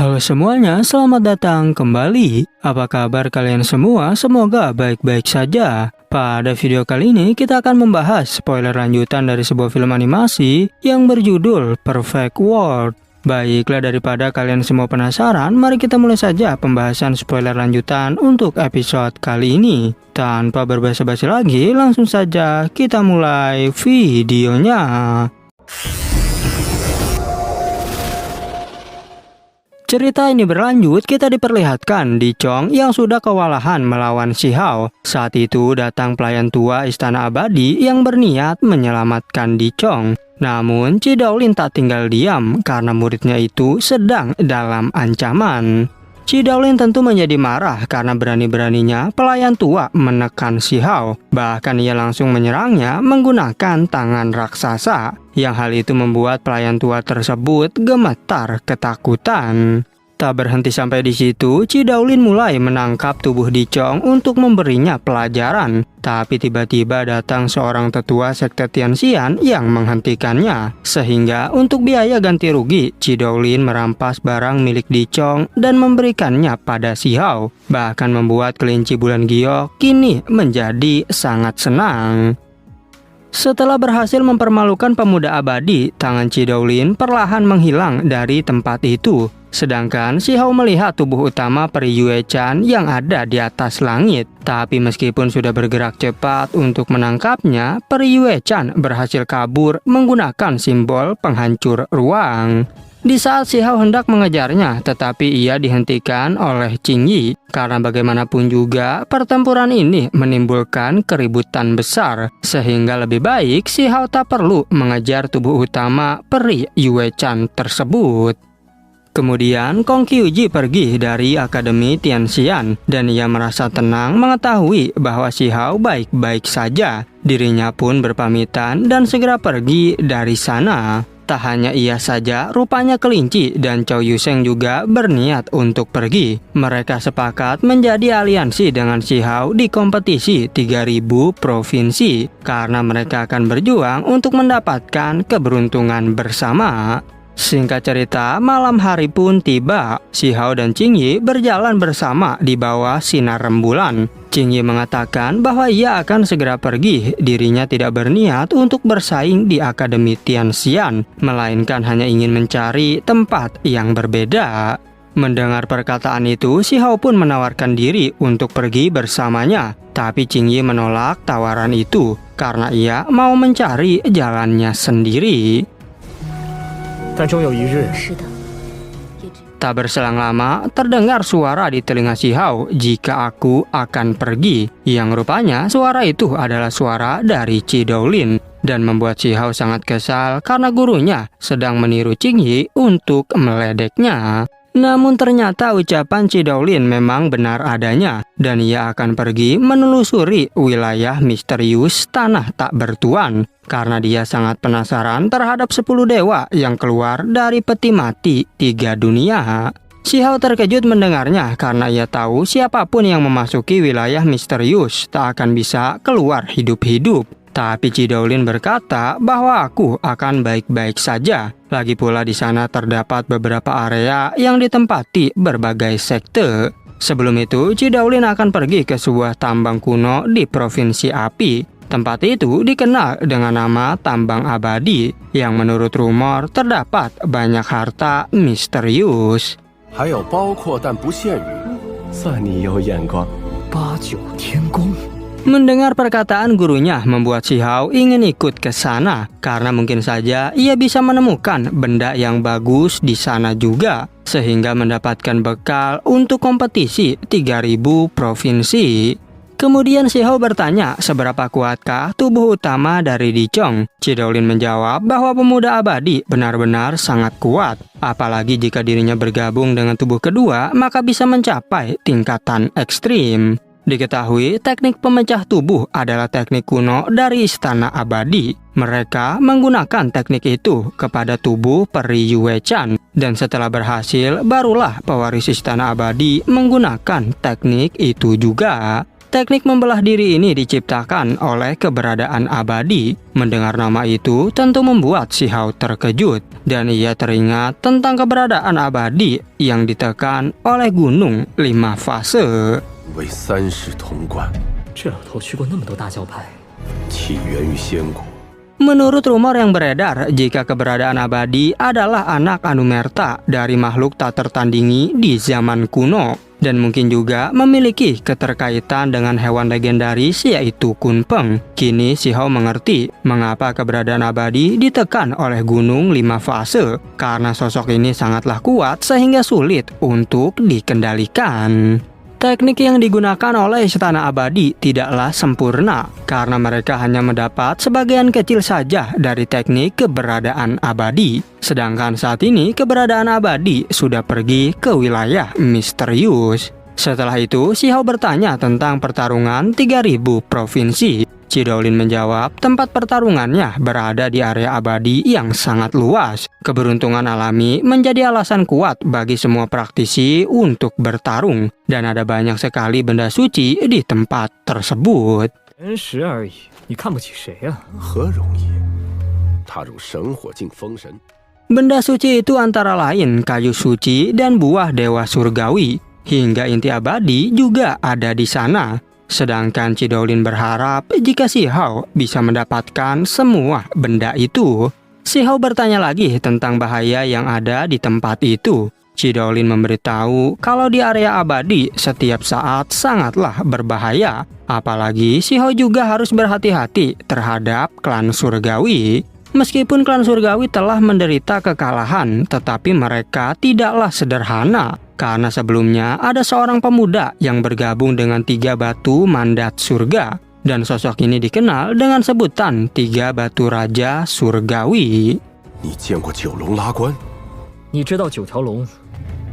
Halo semuanya, selamat datang kembali. Apa kabar kalian semua? Semoga baik-baik saja. Pada video kali ini kita akan membahas spoiler lanjutan dari sebuah film animasi yang berjudul Perfect World. Baiklah, daripada kalian semua penasaran, mari kita mulai saja pembahasan spoiler lanjutan untuk episode kali ini. Tanpa berbasa-basi lagi, langsung saja kita mulai videonya. Cerita ini berlanjut, kita diperlihatkan Di Chong yang sudah kewalahan melawan Si Hao. Saat itu datang pelayan tua Istana Abadi yang berniat menyelamatkan Di Chong. Namun Chi Daolin tak tinggal diam karena muridnya itu sedang dalam ancaman. Chi Daolin tentu menjadi marah karena berani-beraninya pelayan tua menekan Si Hao. Bahkan ia langsung menyerangnya menggunakan tangan raksasa. Yang hal itu membuat pelayan tua tersebut gemetar ketakutan. Tak berhenti sampai di situ, Chi Daolin mulai menangkap tubuh Di Chong untuk memberinya pelajaran. Tapi tiba-tiba datang seorang tetua sekte Tianxian yang menghentikannya. Sehingga untuk biaya ganti rugi, Chi Daolin merampas barang milik Di Chong dan memberikannya pada Si Hao. Bahkan membuat kelinci bulan giok kini menjadi sangat senang. Setelah berhasil mempermalukan pemuda abadi, tangan Chi Daolin perlahan menghilang dari tempat itu. Sedangkan Si Hao melihat tubuh utama peri Yue Chan yang ada di atas langit. Tapi meskipun sudah bergerak cepat untuk menangkapnya, peri Yue Chan berhasil kabur menggunakan simbol penghancur ruang. Di saat Si Hao hendak mengejarnya, tetapi ia dihentikan oleh Qing Yi. Karena bagaimanapun juga, pertempuran ini menimbulkan keributan besar. Sehingga lebih baik Si Hao tak perlu mengejar tubuh utama peri Yue Chan tersebut. Kemudian Kong Qiuji pergi dari Akademi Tianxian dan ia merasa tenang mengetahui bahwa Si Hao baik-baik saja. Dirinya pun berpamitan dan segera pergi dari sana. Tak hanya ia saja, rupanya kelinci dan Chow Yuseng juga berniat untuk pergi. Mereka sepakat menjadi aliansi dengan Si Hao di kompetisi 3000 provinsi karena mereka akan berjuang untuk mendapatkan keberuntungan bersama. Singkat cerita, malam hari pun tiba. Si Hao dan Qing Yi berjalan bersama di bawah sinar rembulan. Qing Yi mengatakan bahwa ia akan segera pergi. Dirinya tidak berniat untuk bersaing di Akademi Tianxian, melainkan hanya ingin mencari tempat yang berbeda. Mendengar perkataan itu, Si Hao pun menawarkan diri untuk pergi bersamanya. Tapi Qing Yi menolak tawaran itu karena ia mau mencari jalannya sendiri. Tak berselang lama, terdengar suara di telinga Si Hao, "Jika aku akan pergi." Yang rupanya suara itu adalah suara dari Chi Daolin dan membuat Si Hao sangat kesal karena gurunya sedang meniru Qing Yi untuk meledeknya. Namun ternyata ucapan Chi Daolin memang benar adanya dan ia akan pergi menelusuri wilayah misterius Tanah Tak Bertuan karena dia sangat penasaran terhadap 10 dewa yang keluar dari peti mati 3 dunia. Si Hao terkejut mendengarnya karena ia tahu siapapun yang memasuki wilayah misterius tak akan bisa keluar hidup-hidup. Tapi Chi Daolin berkata bahwa aku akan baik-baik saja. Lagi pula di sana terdapat beberapa area yang ditempati berbagai sekte. Sebelum itu, Chi Daolin akan pergi ke sebuah tambang kuno di Provinsi Api. Tempat itu dikenal dengan nama Tambang Abadi, yang menurut rumor terdapat banyak harta misterius. Mendengar perkataan gurunya membuat Si Hao ingin ikut ke sana karena mungkin saja ia bisa menemukan benda yang bagus di sana juga sehingga mendapatkan bekal untuk kompetisi 3000 provinsi. Kemudian Si Hao bertanya seberapa kuatkah tubuh utama dari Di Chong. Chi Daolin menjawab bahwa pemuda abadi benar-benar sangat kuat. Apalagi jika dirinya bergabung dengan tubuh kedua, maka bisa mencapai tingkatan ekstrim. Diketahui teknik pemecah tubuh adalah teknik kuno dari Istana Abadi. Mereka menggunakan teknik itu kepada tubuh peri Yue Chan. Dan setelah berhasil, barulah pewaris Istana Abadi menggunakan teknik itu juga. Teknik membelah diri ini diciptakan oleh keberadaan abadi. Mendengar nama itu tentu membuat Si Hao terkejut, dan ia teringat tentang keberadaan abadi yang ditekan oleh gunung 5 fase. 为三世通关， 这老头去过那么多大教派， 起源于仙国。 Menurut rumor yang beredar, jika keberadaan abadi adalah anak Anumerta dari makhluk tak tertandingi di zaman kuno, dan mungkin juga memiliki keterkaitan dengan hewan legendaris yaitu Kunpeng. Kini Si Hao mengerti mengapa keberadaan abadi ditekan oleh gunung 5 fase, karena sosok ini sangatlah kuat sehingga sulit untuk dikendalikan. Teknik yang digunakan oleh Istana Abadi tidaklah sempurna, karena mereka hanya mendapat sebagian kecil saja dari teknik keberadaan abadi. Sedangkan saat ini keberadaan abadi sudah pergi ke wilayah misterius. Setelah itu, Si Hao bertanya tentang pertarungan 3000 provinsi. Cidolin menjawab tempat pertarungannya berada di area abadi yang sangat luas. Keberuntungan alami menjadi alasan kuat bagi semua praktisi untuk bertarung, dan ada banyak sekali benda suci di tempat tersebut. 原石而已，你看不起谁呀？ 何容易？踏入神火境封神。 Benda suci itu antara lain kayu suci dan buah dewa surgawi, hingga inti abadi juga ada di sana. Sedangkan Cidolin berharap jika Si Hao bisa mendapatkan semua benda itu. Si Hao bertanya lagi tentang bahaya yang ada di tempat itu. Cidolin memberitahu kalau di area abadi setiap saat sangatlah berbahaya. Apalagi Si Hao juga harus berhati-hati terhadap klan surgawi. Meskipun klan surgawi telah menderita kekalahan, tetapi mereka tidaklah sederhana. Karena sebelumnya ada seorang pemuda yang bergabung dengan 3 batu mandat surga. Dan sosok ini dikenal dengan sebutan 3 batu raja surgawi. 你见过九龙拉关？ 你知道9条龙，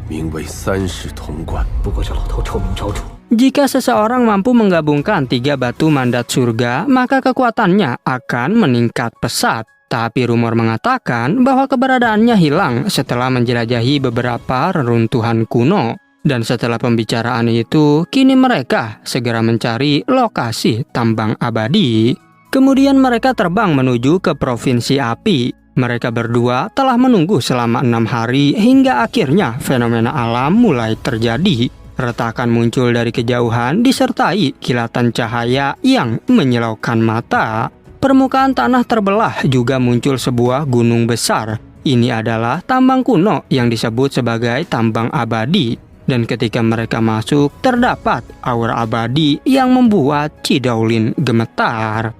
名为三世通关。 不过这老头臭名昭著。 Jika seseorang mampu menggabungkan 3 batu mandat surga, maka kekuatannya akan meningkat pesat. Tapi rumor mengatakan bahwa keberadaannya hilang setelah menjelajahi beberapa reruntuhan kuno. Dan setelah pembicaraan itu, kini mereka segera mencari lokasi tambang abadi. Kemudian mereka terbang menuju ke Provinsi Api. Mereka berdua telah menunggu selama 6 hari hingga akhirnya fenomena alam mulai terjadi. Retakan muncul dari kejauhan disertai kilatan cahaya yang menyilaukan mata. Permukaan tanah terbelah, juga muncul sebuah gunung besar. Ini adalah tambang kuno yang disebut sebagai tambang abadi. Dan ketika mereka masuk, terdapat aura abadi yang membuat Cidolin gemetar.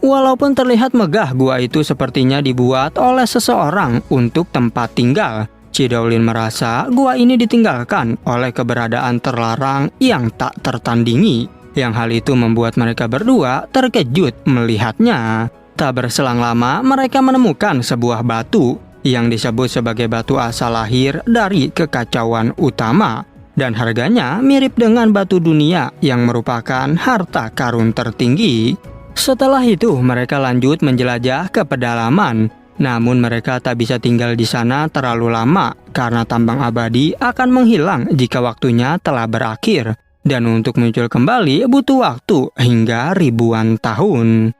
Walaupun terlihat megah, gua itu sepertinya dibuat oleh seseorang untuk tempat tinggal. Cidolin merasa gua ini ditinggalkan oleh keberadaan terlarang yang tak tertandingi. Yang hal itu membuat mereka berdua terkejut melihatnya. Tak berselang lama, mereka menemukan sebuah batu yang disebut sebagai batu asal lahir dari kekacauan utama. Dan harganya mirip dengan batu dunia yang merupakan harta karun tertinggi. Setelah itu, mereka lanjut menjelajah ke pedalaman. Namun mereka tak bisa tinggal di sana terlalu lama karena tambang abadi akan menghilang jika waktunya telah berakhir. Dan untuk muncul kembali butuh waktu hingga ribuan tahun.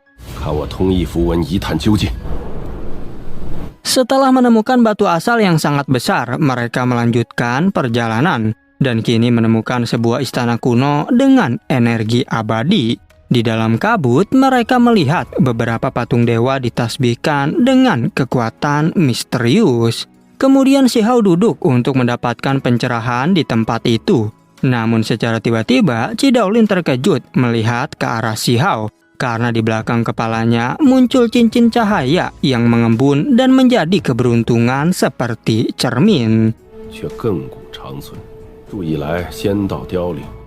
Setelah menemukan batu asal yang sangat besar, mereka melanjutkan perjalanan. Dan kini menemukan sebuah istana kuno dengan energi abadi. Di dalam kabut, mereka melihat beberapa patung dewa ditasbihkan dengan kekuatan misterius. Kemudian Si Hao duduk untuk mendapatkan pencerahan di tempat itu. Namun secara tiba-tiba, Cidolin terkejut melihat ke arah Si Hao. Karena di belakang kepalanya muncul cincin cahaya yang mengembun dan menjadi keberuntungan seperti cermin.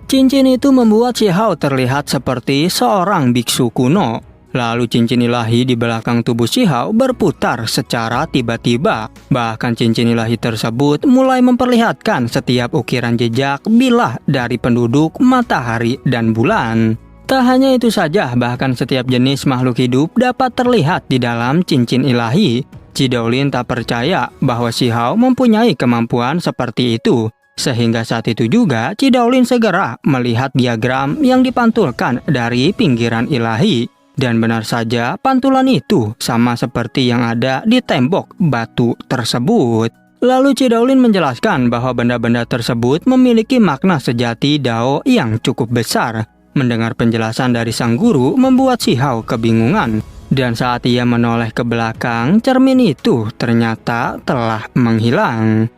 Cincin itu membuat Si Hao terlihat seperti seorang biksu kuno. Lalu cincin ilahi di belakang tubuh Si Hao berputar secara tiba-tiba. Bahkan cincin ilahi tersebut mulai memperlihatkan setiap ukiran jejak bilah dari penduduk, matahari, dan bulan. Tak hanya itu saja, bahkan setiap jenis makhluk hidup dapat terlihat di dalam cincin ilahi. Ji Daolin tak percaya bahwa Xi Hao mempunyai kemampuan seperti itu. Sehingga saat itu juga Ji Daolin segera melihat diagram yang dipantulkan dari pinggiran ilahi. Dan benar saja pantulan itu sama seperti yang ada di tembok batu tersebut. Lalu Ji Daolin menjelaskan bahwa benda-benda tersebut memiliki makna sejati Dao yang cukup besar. Mendengar penjelasan dari sang guru membuat Xi Hao kebingungan. Dan saat ia menoleh ke belakang, cermin itu ternyata telah menghilang.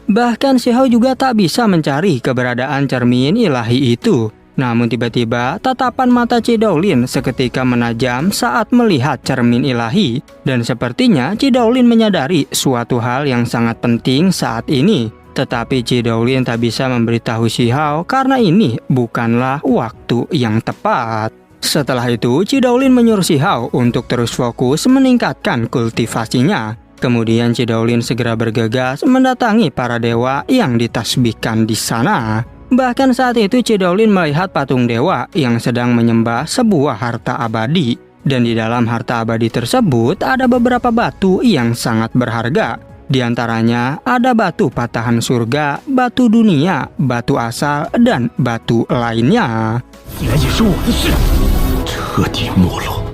Bahkan Xi Hao juga tak bisa mencari keberadaan cermin ilahi itu. Namun tiba-tiba tatapan mata Ji Daolin seketika menajam saat melihat cermin ilahi. Dan sepertinya Ji Daolin menyadari suatu hal yang sangat penting saat ini. Tetapi Ji Daolin tak bisa memberitahu Xi Hao karena ini bukanlah waktu yang tepat. Setelah itu Ji Daolin menyuruh Xi Hao untuk terus fokus meningkatkan kultivasinya. Kemudian Ji Daolin segera bergegas mendatangi para dewa yang ditasbihkan di sana. Bahkan saat itu Ji Daolin melihat patung dewa yang sedang menyembah sebuah harta abadi. Dan di dalam harta abadi tersebut ada beberapa batu yang sangat berharga. Di antaranya ada batu patahan surga, batu dunia, batu asal, dan batu lainnya.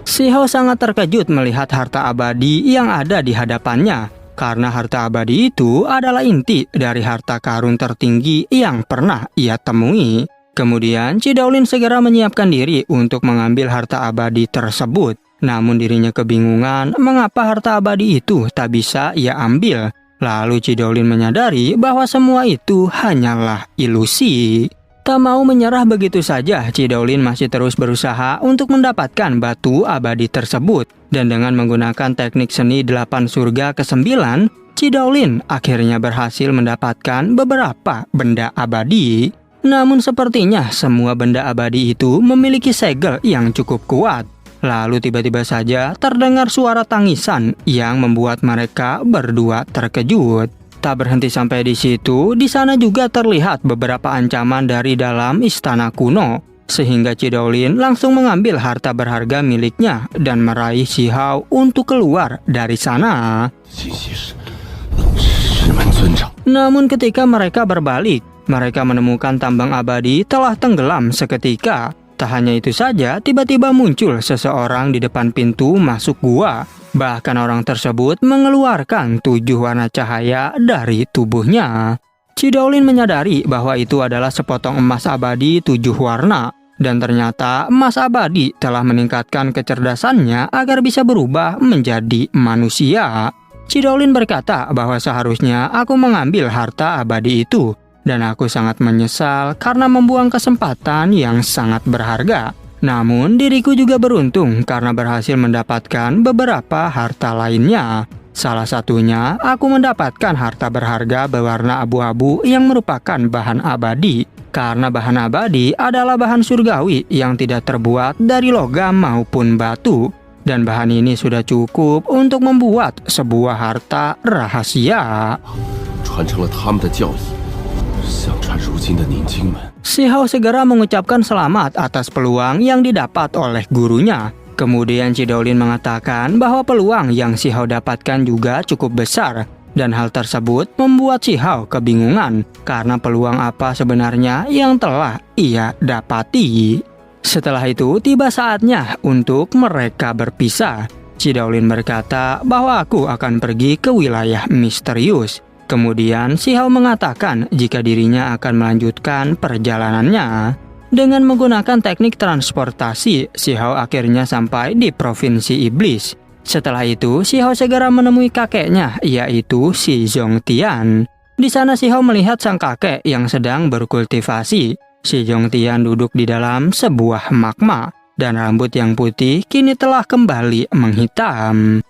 Xi Hao sangat terkejut melihat harta abadi yang ada di hadapannya. Karena harta abadi itu adalah inti dari harta karun tertinggi yang pernah ia temui. Kemudian Ji Daolin segera menyiapkan diri untuk mengambil harta abadi tersebut. Namun dirinya kebingungan mengapa harta abadi itu tak bisa ia ambil. Lalu Ji Daolin menyadari bahwa semua itu hanyalah ilusi. Tak mau menyerah begitu saja, Ji Daolin masih terus berusaha untuk mendapatkan batu abadi tersebut. Dan dengan menggunakan teknik seni 8 surga ke-9, Ji Daolin akhirnya berhasil mendapatkan beberapa benda abadi. Namun sepertinya semua benda abadi itu memiliki segel yang cukup kuat. Lalu tiba-tiba saja terdengar suara tangisan yang membuat mereka berdua terkejut. Tak berhenti sampai di situ, di sana juga terlihat beberapa ancaman dari dalam istana kuno. Sehingga Ji Daolin langsung mengambil harta berharga miliknya dan meraih Xi Hao untuk keluar dari sana. Namun ketika mereka berbalik, mereka menemukan tambang abadi telah tenggelam seketika. Tak hanya itu saja, tiba-tiba muncul seseorang di depan pintu masuk gua. Bahkan orang tersebut mengeluarkan 7 warna cahaya dari tubuhnya. Ji Daolin menyadari bahwa itu adalah sepotong emas abadi 7 warna. Dan ternyata emas abadi telah meningkatkan kecerdasannya agar bisa berubah menjadi manusia. Ji Daolin berkata bahwa seharusnya aku mengambil harta abadi itu. Dan aku sangat menyesal karena membuang kesempatan yang sangat berharga. Namun diriku juga beruntung karena berhasil mendapatkan beberapa harta lainnya. Salah satunya aku mendapatkan harta berharga berwarna abu-abu yang merupakan bahan abadi. Karena bahan abadi adalah bahan surgawi yang tidak terbuat dari logam maupun batu. Dan bahan ini sudah cukup untuk membuat sebuah harta rahasia. Xi Hao segera mengucapkan selamat atas peluang yang didapat oleh gurunya. Kemudian Ji Daolin mengatakan bahwa peluang yang Xi Hao dapatkan juga cukup besar. Dan hal tersebut membuat Xi Hao kebingungan karena peluang apa sebenarnya yang telah ia dapati. Setelah itu tiba saatnya untuk mereka berpisah. Ji Daolin berkata bahwa aku akan pergi ke wilayah misterius. Kemudian Xi Hao mengatakan jika dirinya akan melanjutkan perjalanannya. Dengan menggunakan teknik transportasi, Xi Hao akhirnya sampai di Provinsi Iblis. Setelah itu, Xi Hao segera menemui kakeknya, yaitu Xi Zhongtian. Di sana Xi Hao melihat sang kakek yang sedang berkultivasi. Xi Zhongtian duduk di dalam sebuah magma, dan rambut yang putih kini telah kembali menghitam.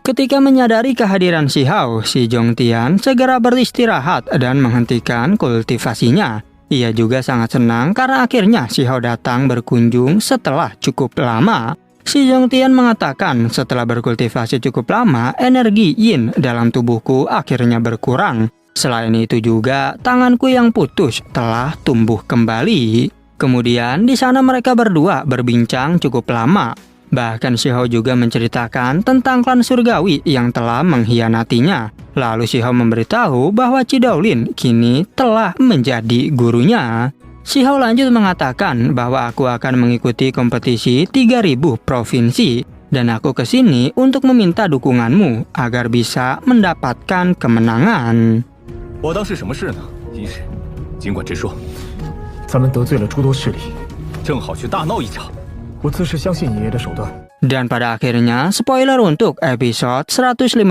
Ketika menyadari kehadiran Xi Hao, Xi Zhongtian segera beristirahat dan menghentikan kultivasinya. Ia juga sangat senang karena akhirnya Xi Hao datang berkunjung setelah cukup lama. Xi Zhongtian mengatakan setelah berkultivasi cukup lama, energi yin dalam tubuhku akhirnya berkurang. Selain itu juga, tanganku yang putus telah tumbuh kembali. Kemudian di sana mereka berdua berbincang cukup lama. Bahkan Xiao juga menceritakan tentang klan surgawi yang telah mengkhianatinya. Lalu Xiao memberitahu bahwa Cidolin kini telah menjadi gurunya. Xiao lanjut mengatakan bahwa aku akan mengikuti kompetisi 3000 provinsi dan aku kesini untuk meminta dukunganmu agar bisa mendapatkan kemenangan. 我当是什么事呢？一是，尽管直说， 咱们得罪了诸多势力， 正好去大闹一场。 我自是相信爷爷的手段。 Dan pada akhirnya, spoiler untuk episode 152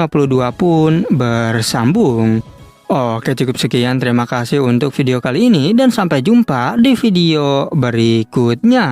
pun bersambung. Oke, cukup sekian. Terima kasih untuk video kali ini dan sampai jumpa di video berikutnya.